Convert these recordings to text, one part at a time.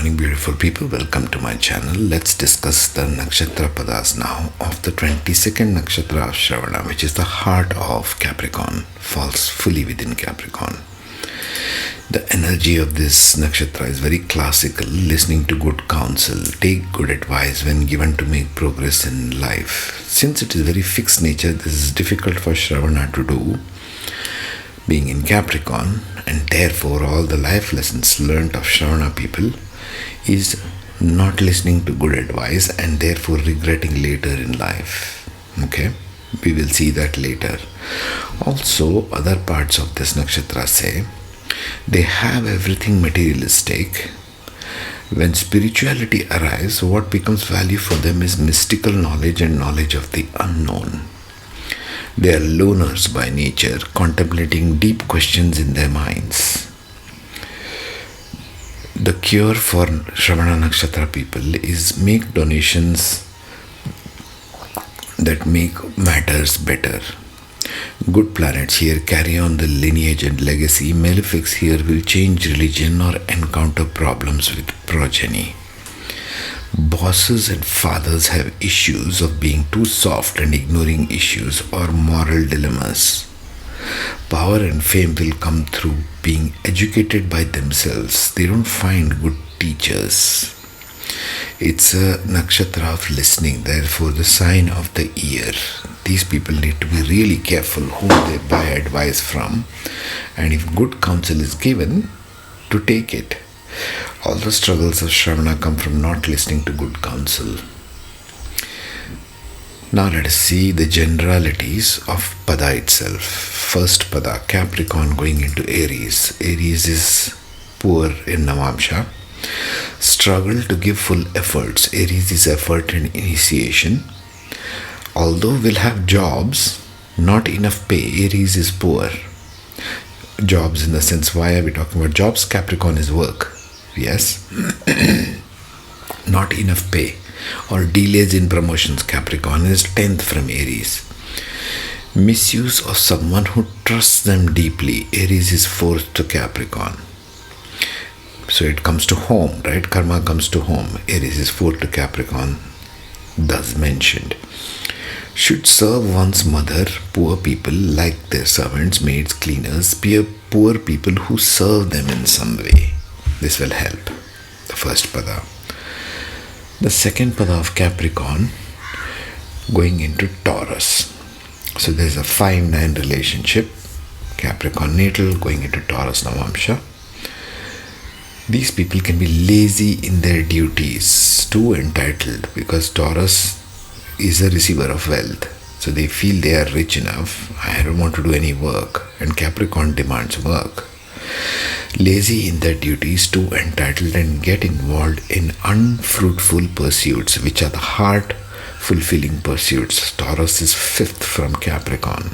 morning, beautiful people. Welcome to my channel. Let's discuss the Nakshatra Padas now of the 22nd Nakshatra of Shravana, which is the heart of Capricorn, falls fully within Capricorn. The energy of this nakshatra is very classical, listening to good counsel, take good advice when given to make progress in life. Since it is very fixed nature, this is difficult for Shravana to do, being in Capricorn, and therefore all the life lessons learnt of Shravana people is not listening to good advice and therefore regretting later in life. Okay, we will see that later. Also, other parts of this nakshatra say they have everything materialistic. When spirituality arrives, what becomes value for them is mystical knowledge and knowledge of the unknown. They are loners by nature, contemplating deep questions in their minds. The cure for Shravana Nakshatra people is make donations that make matters better. Good planets here carry on the lineage and legacy. Malefics here will change religion or encounter problems with progeny. Bosses and fathers have issues of being too soft and ignoring issues or moral dilemmas. Power and fame will come through being educated by themselves. They don't find good teachers. It's a nakshatra of listening, therefore the sign of the ear. These people need to be really careful whom they buy advice from, and if good counsel is given, to take it. All the struggles of Shravana come from not listening to good counsel. Now let us see the generalities of Pada itself. First Pada, Capricorn going into Aries. Aries is poor in Navamsha. Struggle to give full efforts. Aries is effort and initiation. Although will have jobs, not enough pay. Aries is poor. Jobs in the sense, why are we talking about jobs? Capricorn is work. Yes. Not enough pay or delays in promotions. Capricorn is 10th from Aries. Misuse of someone who trusts them deeply. Aries is 4th to Capricorn. So it comes to home, right? Karma comes to home. Aries is 4th to Capricorn, thus mentioned. Should serve one's mother. Poor people, like their servants, maids, cleaners, poor people who serve them in some way. This will help. The first Pada. The second Pada of Capricorn going into Taurus. So there's a 5-9 relationship. Capricorn Natal going into Taurus Navamsha. These people can be lazy in their duties, too entitled, because Taurus is a receiver of wealth. So they feel they are rich enough. I don't want to do any work. And Capricorn demands work. Lazy in their duties, too entitled, and get involved in unfruitful pursuits, which are the heart-fulfilling pursuits. Taurus is 5th from Capricorn.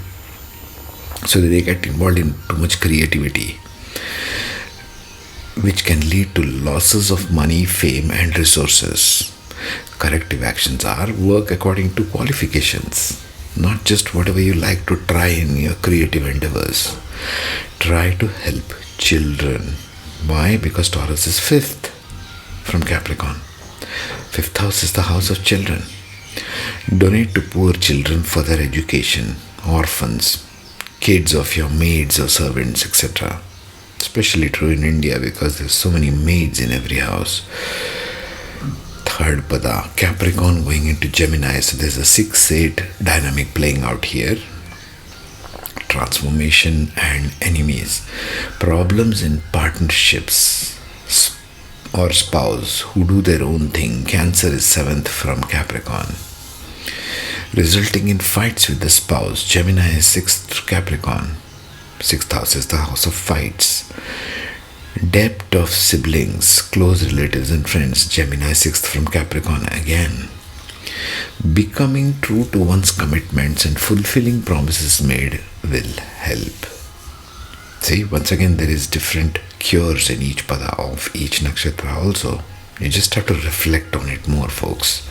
So they get involved in too much creativity, which can lead to losses of money, fame, and resources. Corrective actions are work according to qualifications, not just whatever you like to try in your creative endeavors. Try to help children. Why? Because Taurus is 5th from Capricorn. 5th house is the house of children. Donate to poor children for their education, orphans, kids of your maids or servants, etc. Especially true in India because there's so many maids in every house. Third Pada, Capricorn going into Gemini. So there's a 6-8 dynamic playing out here. Transformation and enemies. Problems in partnerships or spouse who do their own thing. Cancer is 7th from Capricorn. Resulting in fights with the spouse. Gemini is 6th Capricorn. 6th house is the house of fights. Debt of siblings, close relatives and friends. Gemini 6th from Capricorn again. Becoming true to one's commitments and fulfilling promises made will help. See, once again there is different cures in each pada of each nakshatra also. You just have to reflect on it more, folks.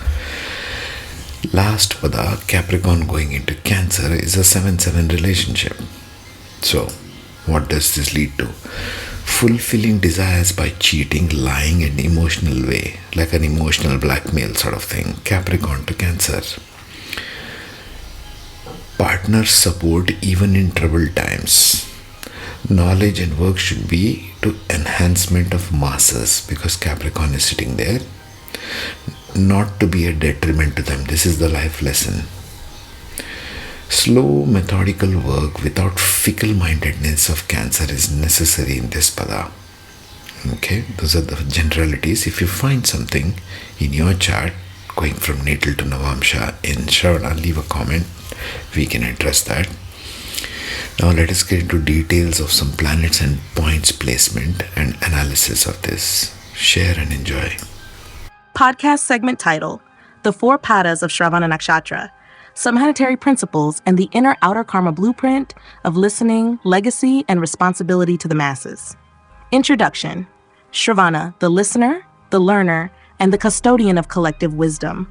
Last pada, Capricorn going into Cancer, is a 7-7 relationship. So, what does this lead to? fulfilling desires by cheating, lying in emotional way, like an emotional blackmail sort of thing. Capricorn to Cancer. Partner support even in troubled times. Knowledge and work should be to enhancement of masses, because Capricorn is sitting there, not to be a detriment to them. This is the life lesson. Slow, methodical work without fickle-mindedness of Cancer is necessary in this pada. Okay, those are the generalities. If you find something in your chart going from Natal to Navamsha in Shravana, leave a comment. We can address that. Now let us get into details of some planets and points placement and analysis of this. Share and enjoy. Podcast segment title, The Four Padas of Shravana Nakshatra, Some Planetary Principles and the Inner Outer Karma Blueprint of Listening, Legacy, and Responsibility to the Masses. Introduction. Shravana, the listener, the learner, and the custodian of collective wisdom.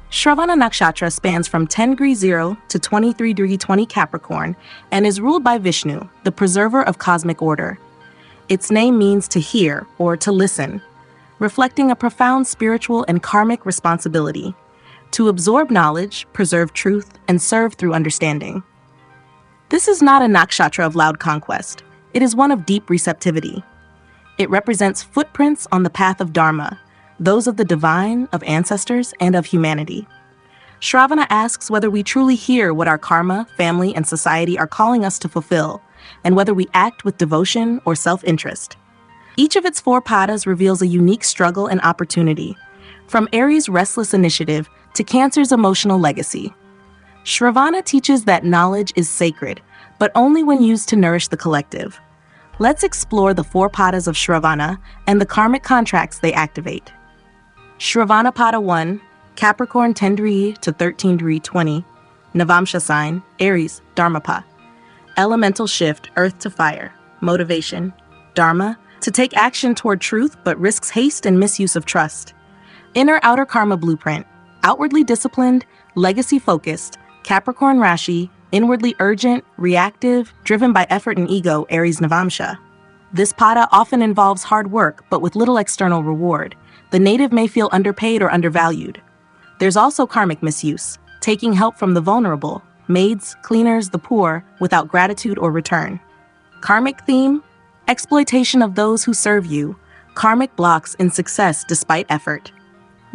Shravana Nakshatra spans from 10 degree 0 to 23 degree 20 Capricorn and is ruled by Vishnu, the preserver of cosmic order. Its name means to hear or to listen, reflecting a profound spiritual and karmic responsibility to absorb knowledge, preserve truth, and serve through understanding. This is not a nakshatra of loud conquest. It is one of deep receptivity. It represents footprints on the path of Dharma, those of the divine, of ancestors, and of humanity. Shravana asks whether we truly hear what our karma, family, and society are calling us to fulfill, and whether we act with devotion or self-interest. Each of its four padas reveals a unique struggle and opportunity, from Aries' restless initiative to Cancer's emotional legacy. Shravana teaches that knowledge is sacred, but only when used to nourish the collective. Let's explore the four padas of Shravana and the karmic contracts they activate. Shravana Pada 1, Capricorn 10 degree to 13 degree 20, Navamsha sign, Aries, Dharmapa. Elemental shift, earth to fire. Motivation, Dharma, to take action toward truth but risks haste and misuse of trust. Inner outer karma blueprint, outwardly disciplined, legacy focused, Capricorn Rashi, inwardly urgent, reactive, driven by effort and ego, Aries Navamsha. This pada often involves hard work but with little external reward. The native may feel underpaid or undervalued. There's also karmic misuse, taking help from the vulnerable, maids, cleaners, the poor, without gratitude or return. Karmic theme, exploitation of those who serve you, karmic blocks in success despite effort.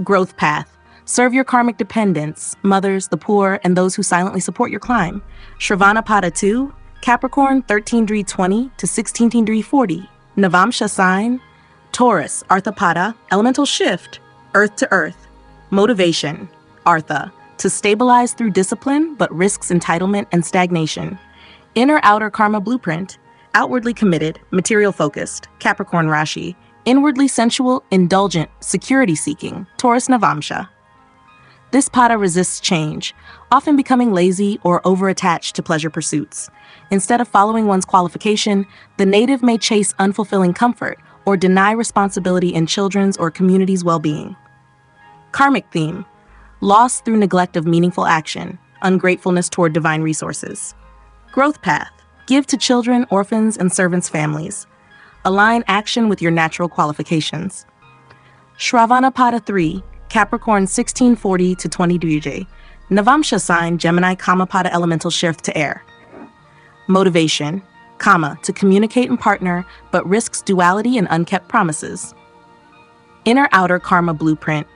Growth path, serve your karmic dependents, mothers, the poor, and those who silently support your climb. Shravana Pada 2, Capricorn 13 degree 20 to 16 degree 40, Navamsha sign, Taurus, Arthapada, elemental shift, earth to earth. Motivation, Artha, to stabilize through discipline but risks entitlement and stagnation. Inner outer karma blueprint, outwardly committed, material focused, Capricorn Rashi, inwardly sensual, indulgent, security seeking, Taurus Navamsha. This pada resists change, often becoming lazy or over-attached to pleasure pursuits. Instead of following one's qualification, the native may chase unfulfilling comfort or deny responsibility in children's or community's well-being. Karmic theme, loss through neglect of meaningful action, ungratefulness toward divine resources. Growth path, give to children, orphans, and servants' families. Align action with your natural qualifications. Shravana Pada 3, Capricorn 1640 to 20 degree, Navamsha sign, Gemini, Pada elemental shift to air. Motivation, to communicate and partner, but risks duality and unkept promises. Inner outer karma blueprint,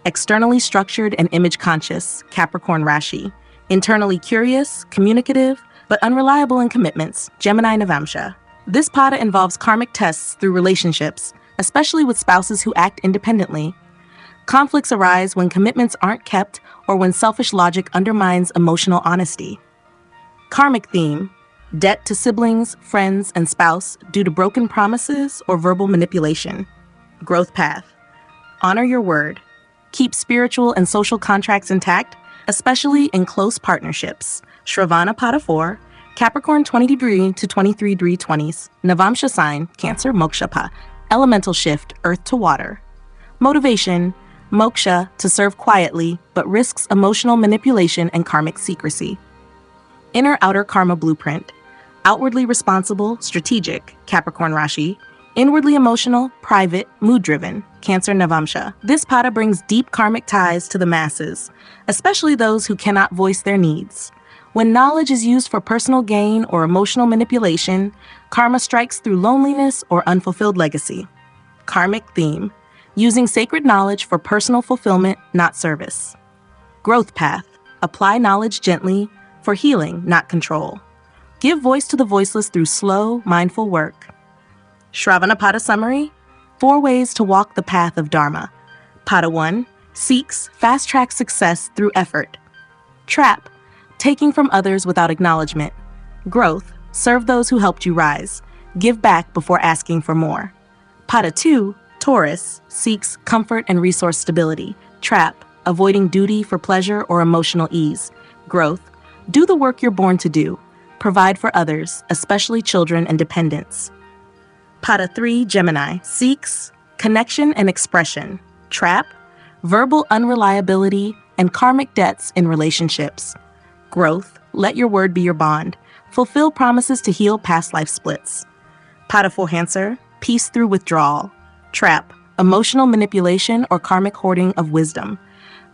externally structured and image conscious, Capricorn Rashi, internally curious, communicative, but unreliable in commitments, Gemini Navamsha. This pada involves karmic tests through relationships, especially with spouses who act independently. Conflicts arise when commitments aren't kept or when selfish logic undermines emotional honesty. Karmic theme, debt to siblings, friends, and spouse due to broken promises or verbal manipulation. Growth path, honor your word. Keep spiritual and social contracts intact, especially in close partnerships. Shravana Pada 4, Capricorn 20 degree to 23 degree 20s, Navamsha sign, Cancer Mokshapa, elemental shift, earth to water. Motivation, moksha, to serve quietly, but risks emotional manipulation and karmic secrecy. Inner outer karma blueprint, outwardly responsible, strategic, Capricorn Rashi, Inwardly emotional, private, mood-driven, Cancer Navamsha. This pada brings deep karmic ties to the masses, especially those who cannot voice their needs. When knowledge is used for personal gain or emotional manipulation, karma strikes through loneliness or unfulfilled legacy. Karmic theme: using sacred knowledge for personal fulfillment, not service. Growth path: apply knowledge gently for healing, not control. Give voice to the voiceless through slow, mindful work. Shravana Pada summary: 4 ways to walk the path of Dharma. Pada 1: seeks fast-track success through effort. Trap: taking from others without acknowledgement. Growth: serve those who helped you rise. Give back before asking for more. Pada 2: Taurus, seeks comfort and resource stability. Trap: avoiding duty for pleasure or emotional ease. Growth: do the work you're born to do. Provide for others, especially children and dependents. Pada 3: Gemini, seeks connection and expression. Trap: verbal unreliability and karmic debts in relationships. Growth: let your word be your bond. Fulfill promises to heal past life splits. Pada 4: Cancer, peace through withdrawal. Trap: emotional manipulation or karmic hoarding of wisdom.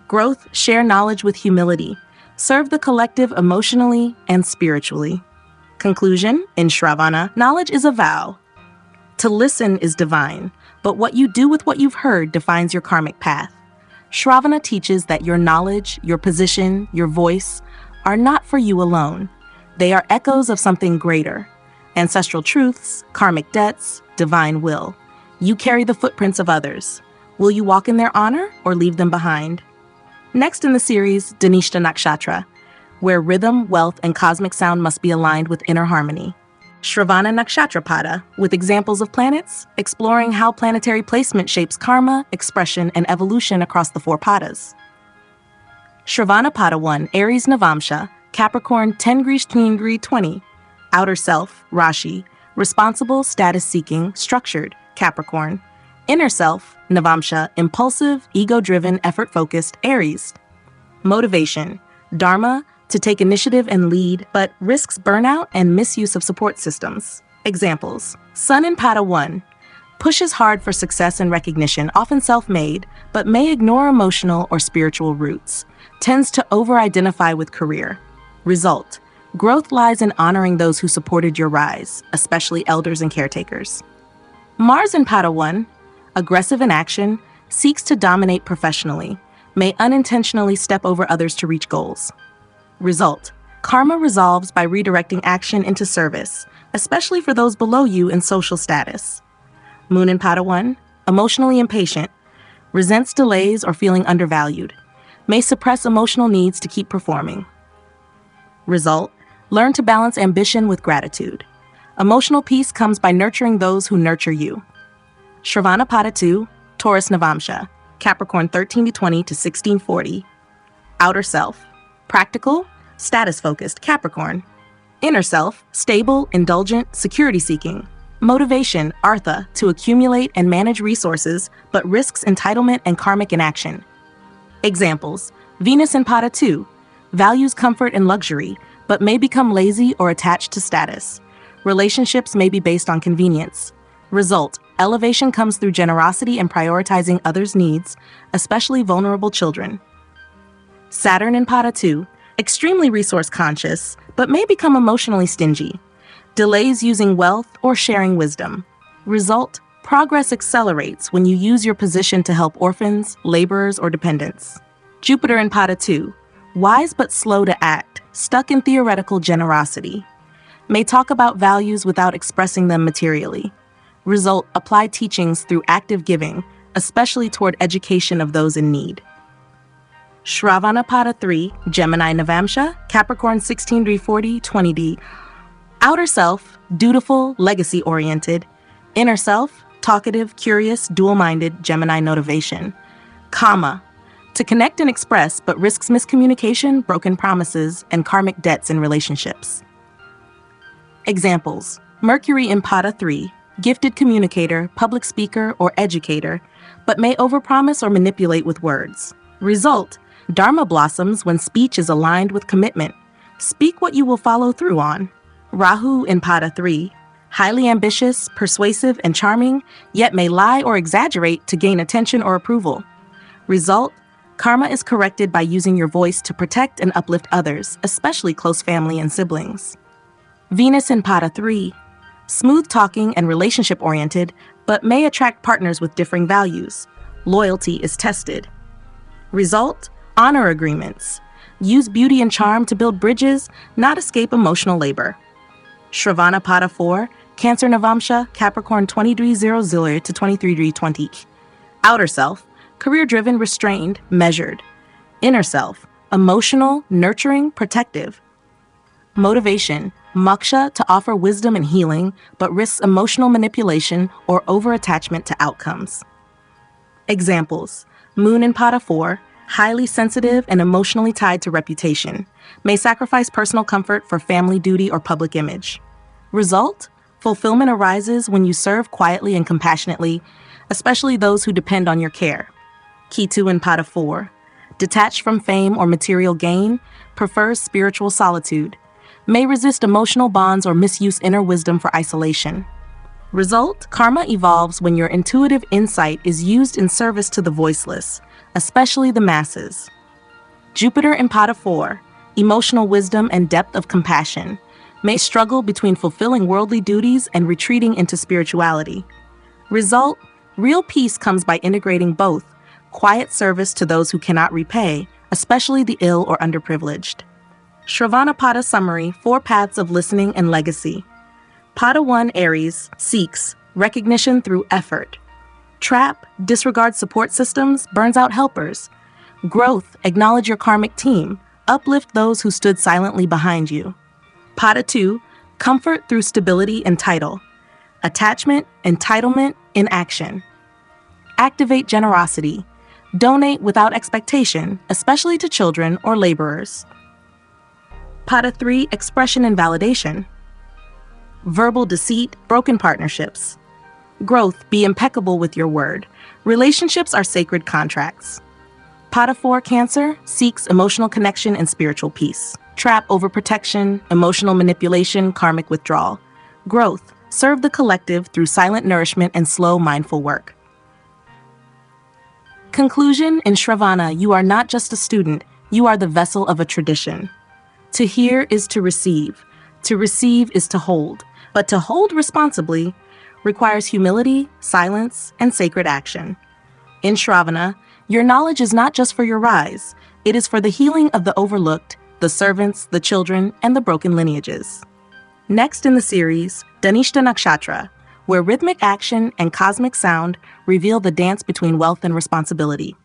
Growth: share knowledge with humility. Serve the collective emotionally and spiritually. Conclusion: in Shravana, knowledge is a vow. To listen is divine, but what you do with what you've heard defines your karmic path. Shravana teaches that your knowledge, your position, your voice are not for you alone. They are echoes of something greater: ancestral truths, karmic debts, divine will. You carry the footprints of others. Will you walk in their honor or leave them behind? Next in the series, Shravana Nakshatra, where rhythm, wealth, and cosmic sound must be aligned with inner harmony. Shravana Nakshatra Pada, with examples of planets, exploring how planetary placement shapes karma, expression, and evolution across the 4 padas. Shravana Pada 1, Aries Navamsha, Capricorn 10°-20. Outer self, Rashi, responsible, status-seeking, structured, Capricorn. Inner self, Navamsha, impulsive, ego-driven, effort-focused, Aries. Motivation: Dharma, to take initiative and lead, but risks burnout and misuse of support systems. Examples: Sun in Pada 1, pushes hard for success and recognition, often self-made, but may ignore emotional or spiritual roots. Tends to over-identify with career. Result: growth lies in honoring those who supported your rise, especially elders and caretakers. Mars in Pada 1, aggressive in action, seeks to dominate professionally, may unintentionally step over others to reach goals. Result: karma resolves by redirecting action into service, especially for those below you in social status. Moon in Pada 1, emotionally impatient, resents delays or feeling undervalued, may suppress emotional needs to keep performing. Result: learn to balance ambition with gratitude. Emotional peace comes by nurturing those who nurture you. Shravana Pada 2, Taurus Navamsha, Capricorn 13°-20 to 1640. Outer self, practical, status-focused, Capricorn. Inner self, stable, indulgent, security-seeking. Motivation, Artha, to accumulate and manage resources, but risks entitlement and karmic inaction. Examples: Venus in Pada 2, values comfort and luxury, but may become lazy or attached to status. Relationships may be based on convenience. Result: elevation comes through generosity and prioritizing others' needs, especially vulnerable children. Saturn in Pada 2, extremely resource conscious, but may become emotionally stingy. Delays using wealth or sharing wisdom. Result: progress accelerates when you use your position to help orphans, laborers, or dependents. Jupiter in Pada 2, wise but slow to act, stuck in theoretical generosity. May talk about values without expressing them materially. Result: apply teachings through active giving, especially toward education of those in need. Shravana Pada 3, Gemini Navamsha, Capricorn 16°-40, 20D. Outer self, dutiful, legacy-oriented. Inner self, talkative, curious, dual-minded, Gemini motivation. Kama, to connect and express, but risks miscommunication, broken promises, and karmic debts in relationships. Examples: Mercury in Pada 3, gifted communicator, public speaker, or educator, but may overpromise or manipulate with words. Result: Dharma blossoms when speech is aligned with commitment. Speak what you will follow through on. Rahu in Pada 3, highly ambitious, persuasive, and charming, yet may lie or exaggerate to gain attention or approval. Result: karma is corrected by using your voice to protect and uplift others, especially close family and siblings. Venus in Pada 3. Smooth talking and relationship-oriented, but may attract partners with differing values. Loyalty is tested. Result: honor agreements. Use beauty and charm to build bridges, not escape emotional labor. Shravana Pada 4. Cancer Navamsha, Capricorn 2300 to 2320. Outer self: career-driven, restrained, measured. Inner self: emotional, nurturing, protective. Motivation: moksha, to offer wisdom and healing, but risks emotional manipulation or over-attachment to outcomes. Examples: Moon in Pada 4, highly sensitive and emotionally tied to reputation, may sacrifice personal comfort for family duty or public image. Result: fulfillment arises when you serve quietly and compassionately, especially those who depend on your care. Ketu in Pada 4, detached from fame or material gain, prefers spiritual solitude, may resist emotional bonds or misuse inner wisdom for isolation. Result: karma evolves when your intuitive insight is used in service to the voiceless, especially the masses. Jupiter in Pada 4, emotional wisdom and depth of compassion, may struggle between fulfilling worldly duties and retreating into spirituality. Result: real peace comes by integrating both, quiet service to those who cannot repay, especially the ill or underprivileged. Shravana Pada summary: 4 paths of listening and legacy. Pada 1 Aries seeks recognition through effort. Trap: disregard support systems, burns out helpers. Growth: acknowledge your karmic team, uplift those who stood silently behind you. Pada 2 comfort through stability and title. Attachment, entitlement in action. Activate generosity. Donate without expectation, especially to children or laborers. Pada 3 expression and validation. Verbal deceit, broken partnerships. Growth: be impeccable with your word. Relationships are sacred contracts. Pada 4 Cancer seeks emotional connection and spiritual peace. Trap: overprotection, emotional manipulation, karmic withdrawal. Growth: serve the collective through silent nourishment and slow, mindful work. Conclusion: in Shravana, you are not just a student, you are the vessel of a tradition. To hear is to receive is to hold, but to hold responsibly requires humility, silence, and sacred action. In Shravana, your knowledge is not just for your rise, it is for the healing of the overlooked, the servants, the children, and the broken lineages. Next in the series, Dhanishta Nakshatra, where rhythmic action and cosmic sound reveal the dance between wealth and responsibility.